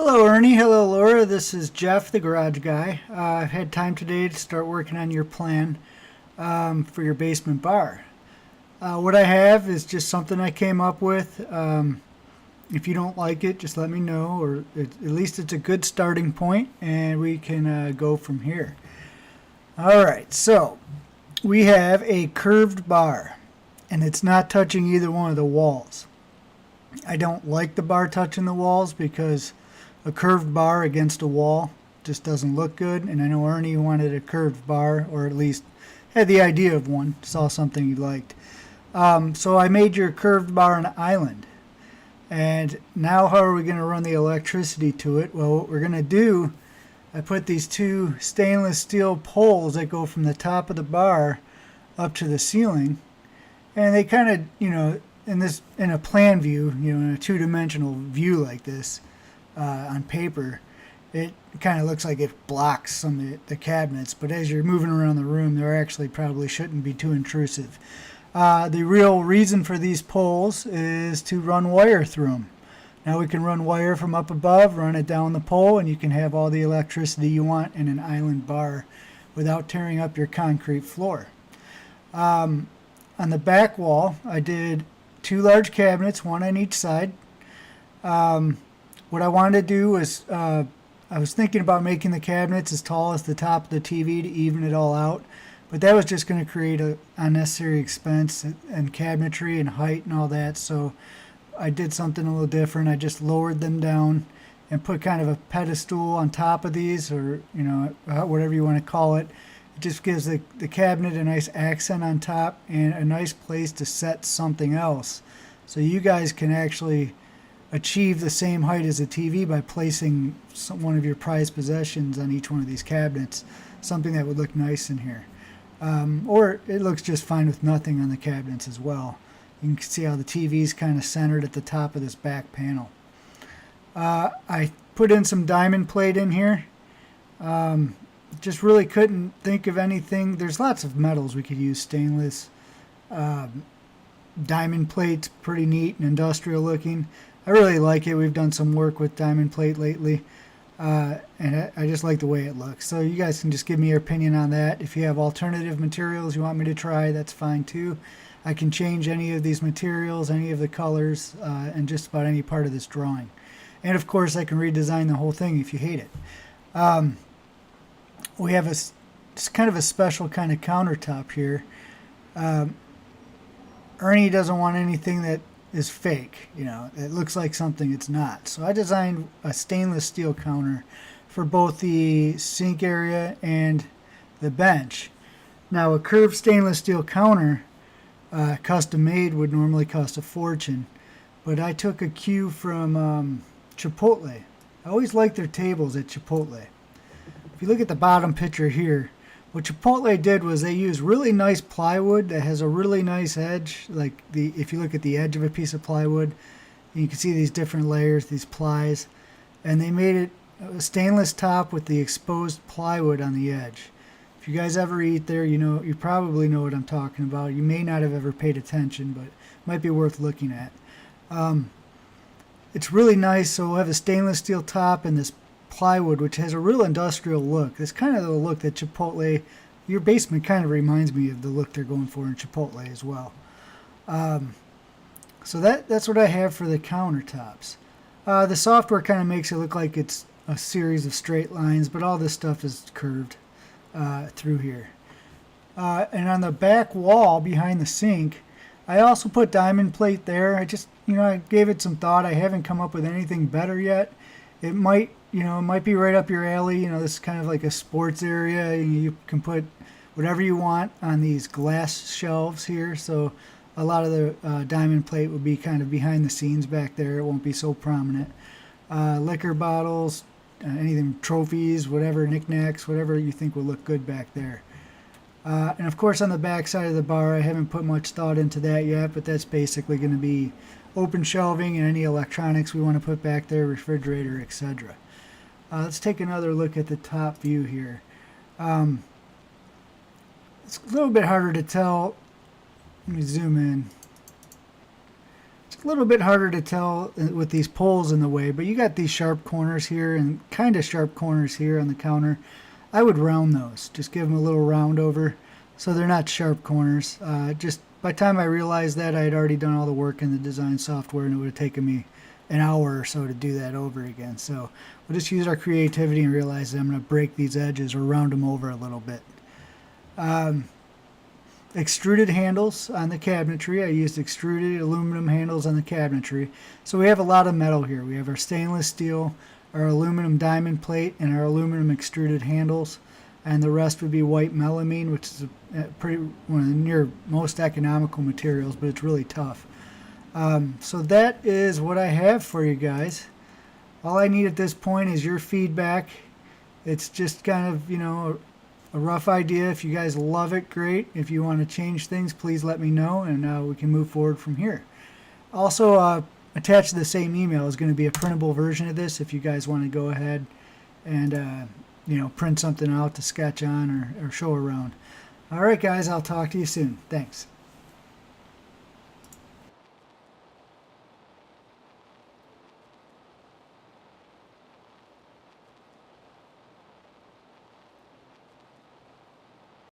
Hello, Ernie. Hello, Laura. This is Jeff, the garage guy. I've had time today to start working on your plan for your basement bar. What I have is just something I came up with. If you don't like it, just let me know, or at least it's a good starting point, and we can go from here. All right, so we have a curved bar, and it's not touching either one of the walls. I don't like the bar touching the walls because a curved bar against a wall just doesn't look good. And I know Ernie wanted a curved bar, or at least had the idea of one, saw something he liked. So I made your curved bar an island. And now how are we going to run the electricity to it? Well, what we're going to do, I put these two stainless steel poles that go from the top of the bar up to the ceiling. And they kind of, in a plan view, in a two-dimensional view like this, on paper, it kind of looks like it blocks some of the cabinets, but as you're moving around the room, they actually probably shouldn't be too intrusive. The real reason for these poles is to run wire through them. Now we can run wire from up above, run it down the pole, and you can have all the electricity you want in an island bar without tearing up your concrete floor. On the back wall, I did two large cabinets, one on each side. What I wanted to do was, I was thinking about making the cabinets as tall as the top of the TV to even it all out, but that was just going to create an unnecessary expense and cabinetry and height and all that, so I did something a little different. I just lowered them down and put kind of a pedestal on top of these, or, whatever you want to call it. It just gives the cabinet a nice accent on top and a nice place to set something else. So you guys can actually achieve the same height as a TV by placing one of your prized possessions on each one of these cabinets, something that would look nice in here. Or it looks just fine with nothing on the cabinets as well. You can see how the TV is kind of centered at the top of this back panel. I put in some diamond plate in here. Just really couldn't think of anything. There's lots of metals we could use, stainless. Diamond plate's pretty neat and industrial looking. I really like it. We've done some work with diamond plate lately, and I just like the way it looks. So you guys can just give me your opinion on that. If you have alternative materials you want me to try, that's fine too. I can change any of these materials, any of the colors, and just about any part of this drawing. And of course I can redesign the whole thing if you hate it. We have it's kind of a special kind of countertop here. Ernie doesn't want anything that is fake, it looks like something it's not. So I designed a stainless steel counter for both the sink area and the bench. Now a curved stainless steel counter, custom made, would normally cost a fortune, but I took a cue from Chipotle. I always like their tables at Chipotle. If you look at the bottom picture here, what Chipotle did was they used really nice plywood that has a really nice edge. If you look at the edge of a piece of plywood, you can see these different layers, these plies, and they made it a stainless top with the exposed plywood on the edge. If you guys ever eat there, you probably know what I'm talking about. You may not have ever paid attention, but it might be worth looking at. It's really nice. So we'll have a stainless steel top and this plywood, which has a real industrial look. It's kind of the look that Chipotle, your basement kind of reminds me of the look they're going for in Chipotle as well. So that's what I have for the countertops. The software kind of makes it look like it's a series of straight lines, but all this stuff is curved through here. And on the back wall behind the sink, I also put diamond plate there. I gave it some thought. I haven't come up with anything better yet. It might be right up your alley. This is kind of like a sports area. You can put whatever you want on these glass shelves here. So a lot of the diamond plate will be kind of behind the scenes back there. It won't be so prominent. Liquor bottles, anything, trophies, whatever, knickknacks, whatever you think will look good back there. And of course on the back side of the bar, I haven't put much thought into that yet, but that's basically going to be open shelving and any electronics we want to put back there, refrigerator, etc. Let's take another look at the top view here. It's a little bit harder to tell. Let me zoom in. It's a little bit harder to tell with these poles in the way, but you got these sharp corners here and kind of sharp corners here on the counter. I would round those, just give them a little round over so they're not sharp corners. Just by the time I realized that, I had already done all the work in the design software, and it would have taken me an hour or so to do that over again. So we'll just use our creativity and realize that I'm going to break these edges or round them over a little bit. Extruded handles on the cabinetry. I used extruded aluminum handles on the cabinetry. So we have a lot of metal here. We have our stainless steel, our aluminum diamond plate, and our aluminum extruded handles. And the rest would be white melamine, which is one of the near most economical materials, but it's really tough. So that is what I have for you guys. All I need at this point is your feedback. It's just kind of, a rough idea. If you guys love it, great. If you want to change things, please let me know, and we can move forward from here. Also, attached to the same email is going to be a printable version of this if you guys want to go ahead and print something out to sketch on or show around. All right, guys, I'll talk to you soon. Thanks.